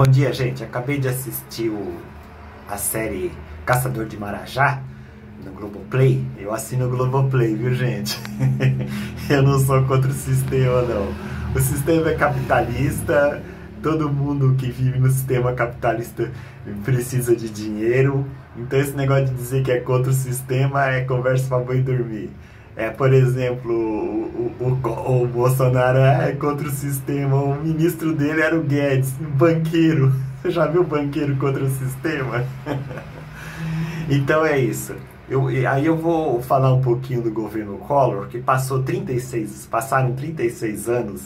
Bom dia, gente. Acabei de assistir a série Caçador de Marajá no Globoplay. Eu assino o Globoplay, viu, gente? Eu não sou contra o sistema, não. O sistema é capitalista, todo mundo que vive no sistema capitalista precisa de dinheiro. Então esse negócio de dizer que é contra o sistema é conversa pra boi dormir. Por exemplo, o Bolsonaro é contra o sistema, o ministro dele era o Guedes, um banqueiro. Você já viu banqueiro contra o sistema? Então é isso. Aí eu vou falar um pouquinho do governo Collor, que passaram 36 anos,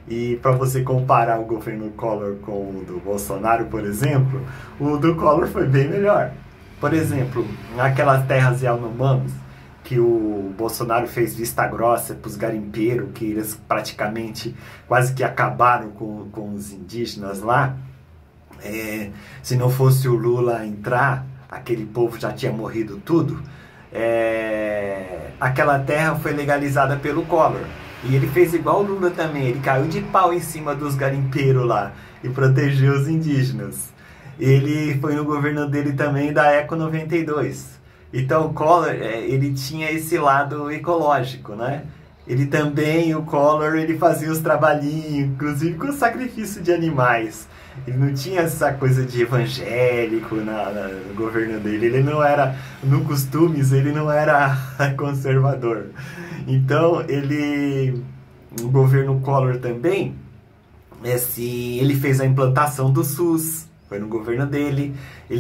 e para você comparar o governo Collor com o do Bolsonaro, por exemplo, o do Collor foi bem melhor. Por exemplo, naquelas terras Yanomami, que o Bolsonaro fez vista grossa para os garimpeiros, que eles praticamente quase que acabaram com os indígenas lá. Se não fosse o Lula entrar, aquele povo já tinha morrido tudo. Aquela terra foi legalizada pelo Collor. E ele fez igual o Lula também, ele caiu de pau em cima dos garimpeiros lá e protegeu os indígenas. Ele foi no governo dele também da Eco 92. Então o Collor, ele tinha esse lado ecológico, né? O Collor, ele fazia os trabalhinhos, inclusive com sacrifício de animais. Ele não tinha essa coisa de evangélico no governo dele. Ele não era, no costumes, ele não era conservador. Então, o governo Collor também, ele fez a implantação do SUS. Foi no governo dele.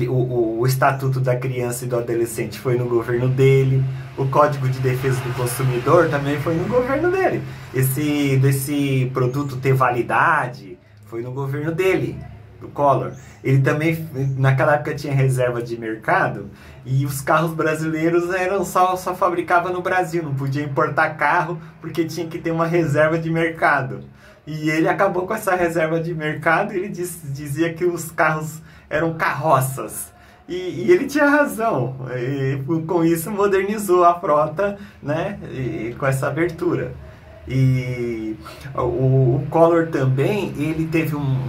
O Estatuto da Criança e do Adolescente foi no governo dele. O Código de Defesa do Consumidor também foi no governo dele. Desse produto ter validade foi no governo dele, do Collor. Ele também, naquela época, tinha reserva de mercado e os carros brasileiros só fabricava no Brasil. Não podia importar carro porque tinha que ter uma reserva de mercado. E ele acabou com essa reserva de mercado e ele dizia que os carros eram carroças. E ele tinha razão. E, com isso modernizou a frota, né? Com essa abertura. E o Collor também, ele teve um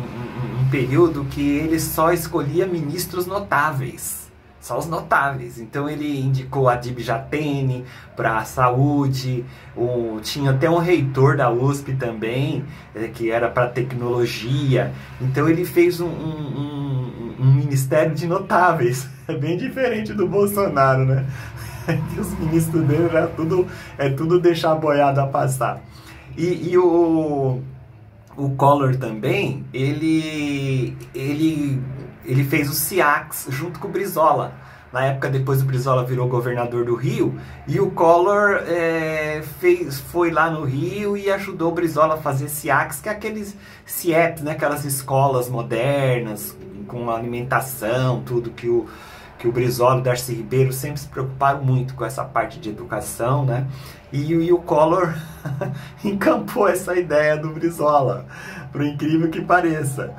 período que ele só escolhia ministros notáveis. Só os notáveis. Então ele indicou a Adib Jatene para a saúde, tinha até um reitor da USP também, que era para tecnologia. Então ele fez um ministério de notáveis. É bem diferente do Bolsonaro, né? Os ministros dele era tudo deixar a boiada passar. E o Collor também, ele fez o SIACS junto com o Brizola. Na época, depois o Brizola virou governador do Rio, e o Collor foi lá no Rio e ajudou o Brizola a fazer SIACS, que é aqueles CIEPs, né? Aquelas escolas modernas, com alimentação, tudo que o Brizola e o Darcy Ribeiro sempre se preocuparam muito com essa parte de educação, né? E o Collor encampou essa ideia do Brizola, por incrível que pareça.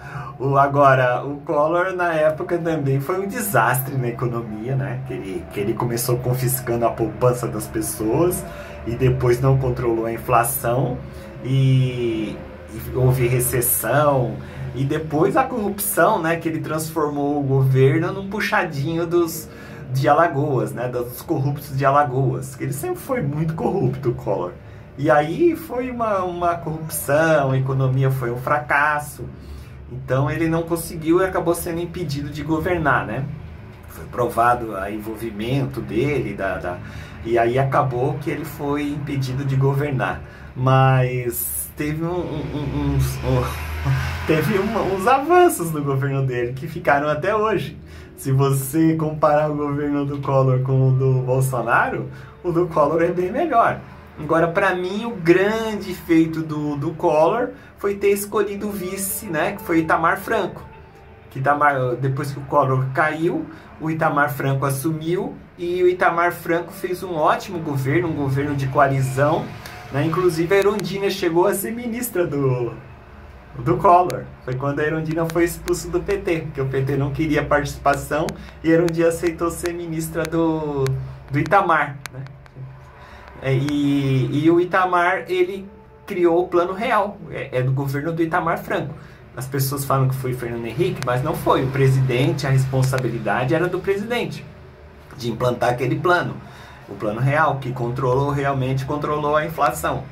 Agora, o Collor na época também foi um desastre na economia, né? Que ele começou confiscando a poupança das pessoas e depois não controlou a inflação e houve recessão. E depois a corrupção, né, que ele transformou o governo num puxadinho de Alagoas, né, dos corruptos de Alagoas. Ele sempre foi muito corrupto, o Collor. E aí foi uma corrupção, a economia foi um fracasso. Então ele não conseguiu e acabou sendo impedido de governar, né? Foi provado o envolvimento dele, e aí acabou que ele foi impedido de governar. Mas teve uns avanços no governo dele que ficaram até hoje. Se você comparar o governo do Collor com o do Bolsonaro, o do Collor é bem melhor. Agora, para mim, o grande feito do Collor foi ter escolhido o vice, né, que foi Itamar Franco. Depois que o Collor caiu, o Itamar Franco assumiu, e o Itamar Franco fez um ótimo governo, um governo de coalizão, né? Inclusive a Erundina chegou a ser ministra do Collor. Foi quando a Erundina foi expulsa do PT, porque o PT não queria participação e a Erundina aceitou ser ministra do Itamar, né? E o Itamar, ele criou o Plano Real, é do governo do Itamar Franco. As pessoas falam que foi Fernando Henrique, mas não foi. O presidente, a responsabilidade era do presidente de implantar aquele plano, o plano real, que realmente controlou a inflação,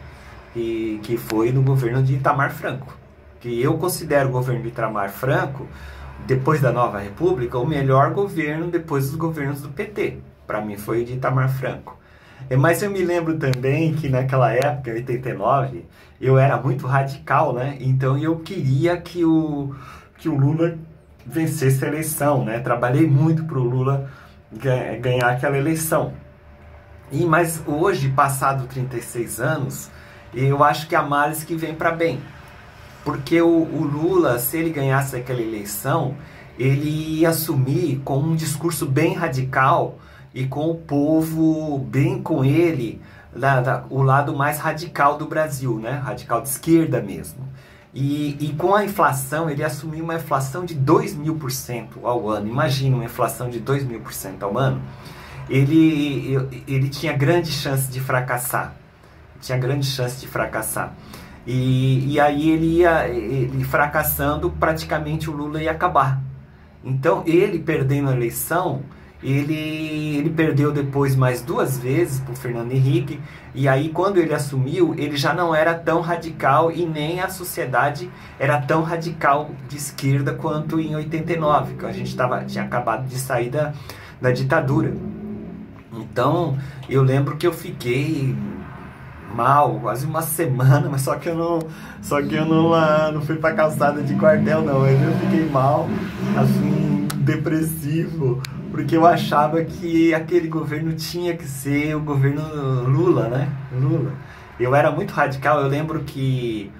e que foi no governo de Itamar Franco, que eu considero o governo de Itamar Franco, depois da Nova República, o melhor governo depois dos governos do PT. Para mim foi o de Itamar Franco. Mas eu me lembro também que naquela época, em 89, eu era muito radical, né? Então eu queria que o Lula vencesse a eleição, né? Trabalhei muito para o Lula ganhar aquela eleição. Mas hoje, passado 36 anos, eu acho que a males que vem para bem. Porque o Lula, se ele ganhasse aquela eleição, ele ia assumir com um discurso bem radical e com o povo bem com ele, o lado mais radical do Brasil, né? Radical de esquerda mesmo. E com a inflação, ele assumiu uma inflação de 2.000% ao ano. Imagina uma inflação de 2.000% ao ano. Ele tinha grande chance de fracassar. Tinha grande chance de fracassar. E aí ele fracassando, praticamente o Lula ia acabar. Então, ele perdendo a eleição, ele perdeu depois mais 2 vezes para o Fernando Henrique, e aí quando ele assumiu, ele já não era tão radical e nem a sociedade era tão radical de esquerda quanto em 89, que a gente tinha acabado de sair da ditadura. Então, eu lembro que eu fiquei mal, quase uma semana, mas só que eu não fui pra calçada de quartel, não. Eu fiquei mal, assim, depressivo, porque eu achava que aquele governo tinha que ser o governo Lula, né? Lula. Eu era muito radical, eu lembro que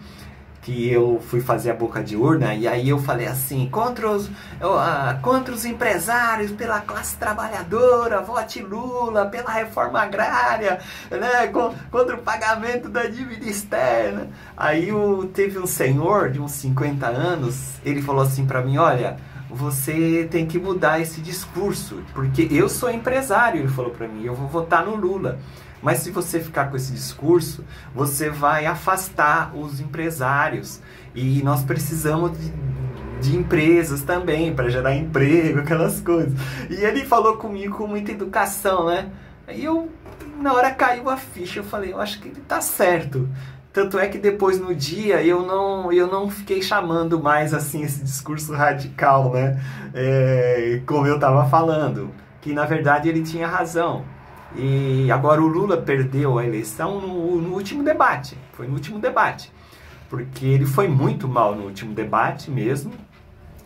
eu fui fazer a boca de urna, e aí eu falei assim, contra os empresários, pela classe trabalhadora, vote Lula, pela reforma agrária, né, contra o pagamento da dívida externa. Aí teve um senhor de uns 50 anos, ele falou assim pra mim, olha, você tem que mudar esse discurso, porque eu sou empresário, ele falou pra mim, eu vou votar no Lula. Mas se você ficar com esse discurso, você vai afastar os empresários. E nós precisamos de empresas também, para gerar emprego, aquelas coisas. E ele falou comigo com muita educação, né? Aí na hora caiu a ficha, eu falei, eu acho que ele tá certo. Tanto é que depois no dia eu não fiquei chamando mais assim esse discurso radical, né? Como eu tava falando. Que na verdade ele tinha razão. E agora o Lula perdeu a eleição no último debate. Foi no último debate. Porque ele foi muito mal no último debate mesmo.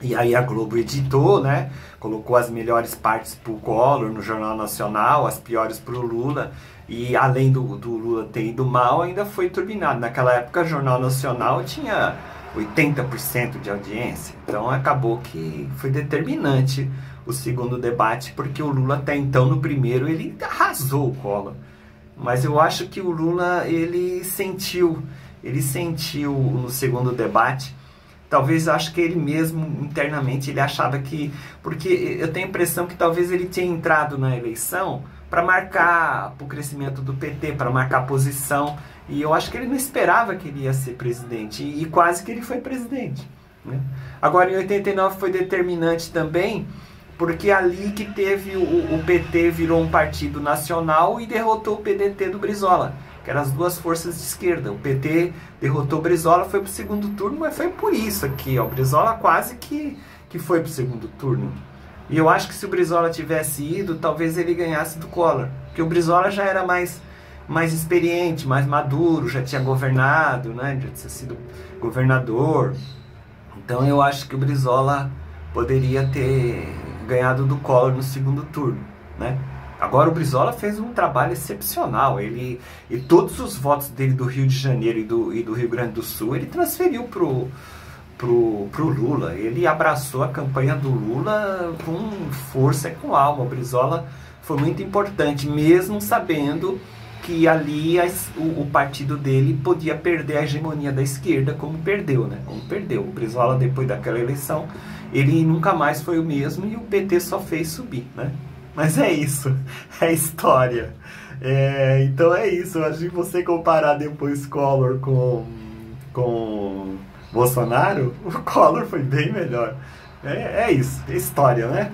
E aí a Globo editou, né? Colocou as melhores partes pro Collor no Jornal Nacional, as piores pro Lula. E além do Lula ter ido mal, ainda foi turbinado. Naquela época o Jornal Nacional tinha 80% de audiência. Então acabou que foi determinante o segundo debate, porque o Lula até então no primeiro ele arrasou o Collor. Mas eu acho que o Lula ele sentiu no segundo debate, talvez acho que ele mesmo internamente ele achava que, porque eu tenho a impressão que talvez ele tenha entrado na eleição para marcar o crescimento do PT, para marcar a posição, e eu acho que ele não esperava que ele ia ser presidente, e quase que ele foi presidente, né? Agora em 89 foi determinante também, porque ali que teve o PT virou um partido nacional e derrotou o PDT do Brizola, que eram as duas forças de esquerda. O PT derrotou o Brizola, foi pro segundo turno, mas foi por isso aqui, ó, o Brizola quase que foi pro segundo turno. E eu acho que se o Brizola tivesse ido, talvez ele ganhasse do Collor, porque o Brizola já era mais experiente, mais maduro, já tinha governado, né, já tinha sido governador. Então eu acho que o Brizola poderia ter ganhado do Collor no segundo turno, né? Agora o Brizola fez um trabalho excepcional. E todos os votos dele do Rio de Janeiro e do Rio Grande do Sul ele transferiu pro Lula. Ele abraçou a campanha do Lula com força e com alma. O Brizola foi muito importante, mesmo sabendo que ali o partido dele podia perder a hegemonia da esquerda, como perdeu, né? Como perdeu. O Brizola, depois daquela eleição, ele nunca mais foi o mesmo e o PT só fez subir, né? Mas é isso, é história. Então é isso, eu acho que você comparar depois Collor com Bolsonaro, o Collor foi bem melhor. É isso, é história, né?